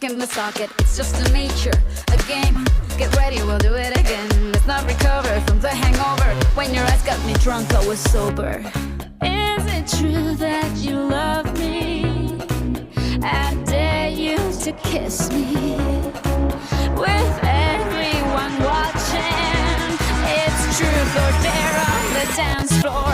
stuck in the socket. It's just a nature, a game. Get ready, we'll do it again. Let's not recover from the hangover. When your eyes got me drunk, I was sober. Is it true that you love me? I dare you to kiss me. With everyone watching, it's truth or dare on the dance floor.